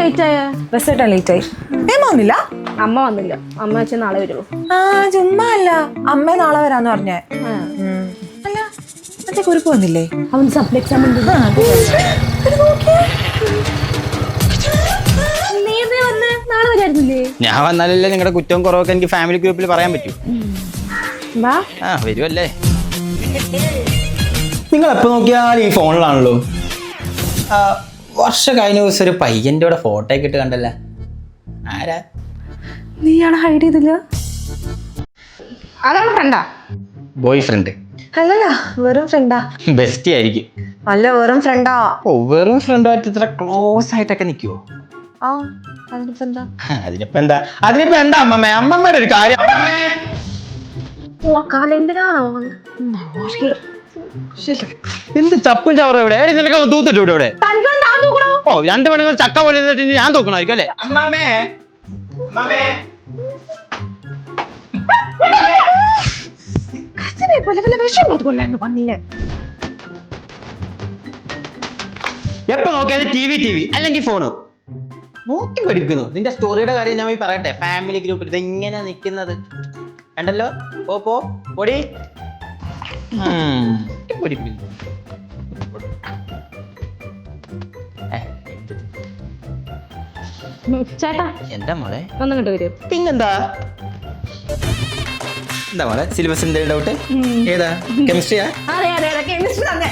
Late ആയ? Bus കിട്ടാൻ late ആയി. വന്നില്ല? അമ്മ വന്നില്ല. അമ്മ വെച്ചാൽ നാളെ വരുള്ളൂ. ആ ചുമ്മാ അല്ല, അമ്മ നാളെ വരാന്ന് പറഞ്ഞേ. അല്ല മറ്റേ കുറിപ്പ് വന്നില്ലേ? അവൻ സപ്ലൈ എക്സാം ഉണ്ട്. നാളെ വരായിരുന്നില്ലേ? ഞാൻ വന്നാലല്ലേ നിങ്ങളുടെ കുറ്റവും കുറവൊക്കെ എനിക്ക് ഫാമിലി ഗ്രൂപ്പിൽ പറയാൻ പറ്റൂ. ആ വരുമല്ലേ. നിങ്ങൾ എപ്പോ നോക്കിയാൽ ഈ ഫോണിലാണല്ലോ. വർഷം കഴിഞ്ഞ ദിവസം ഒരു പയ്യന്റെ കൂടെ ഫോട്ടോ ഒക്കെ ഇട്ട് കണ്ടല്ലേ. ആരാ? നീയാണ് ഹൈഡ് ചെയ്തില്ല? അതാണ് ഫ്രണ്ടാ? ബോയ് ഫ്രണ്ട് അല്ലല്ല, വെറും ഫ്രണ്ടാ. ബെസ്റ്റ് ആയിരിക്കും. അല്ല, വെറും ഫ്രണ്ടാ. ഓ, വെറും ഫ്രണ്ടായിട്ട് ഇത്ര ക്ലോസ് ആയിട്ടൊക്കെ നിൽക്കുവോ? ആ അതിനിപ്പോ എന്താ? അതിനിപ്പോ എന്താ അമ്മമ്മേ? അമ്മമ്മയുടെ ഒരു കാര്യം. എന്ത് ചപ്പും ചവറും ഇവിടെ? നിനക്ക് തൂത്തിട്ടു ഇവിടെ? ഓ, 2 മണിക്കൂർ ചക്ക പോലെ ഞാൻ തൂക്കണമായിരിക്കും അല്ലേ? അമ്മമ്മേ എപ്പോ നോക്കിയാലും ടി വി അല്ലെങ്കിൽ ഫോണ് നോക്കി പഠിക്കുന്നു. നിന്റെ സ്റ്റോറിയുടെ കാര്യം ഞാൻ പറയട്ടെ. ഫാമിലി ഗ്രൂപ്പിൽ ഇതെങ്ങനെ നിൽക്കുന്നത് കണ്ടല്ലോ. പോ പൊടി ചേട്ടാ എന്താ മോളെ? ഒന്നിങ്ങോട്ട് വരും. പിന്നെന്താ? എന്താ മോളെ സിലബസ് എന്തെങ്കിലും ഡൗട്ട്? ഏതാ? കെമിസ്ട്രിയാ? അതെ കെമിസ്ട്രി തന്നെ.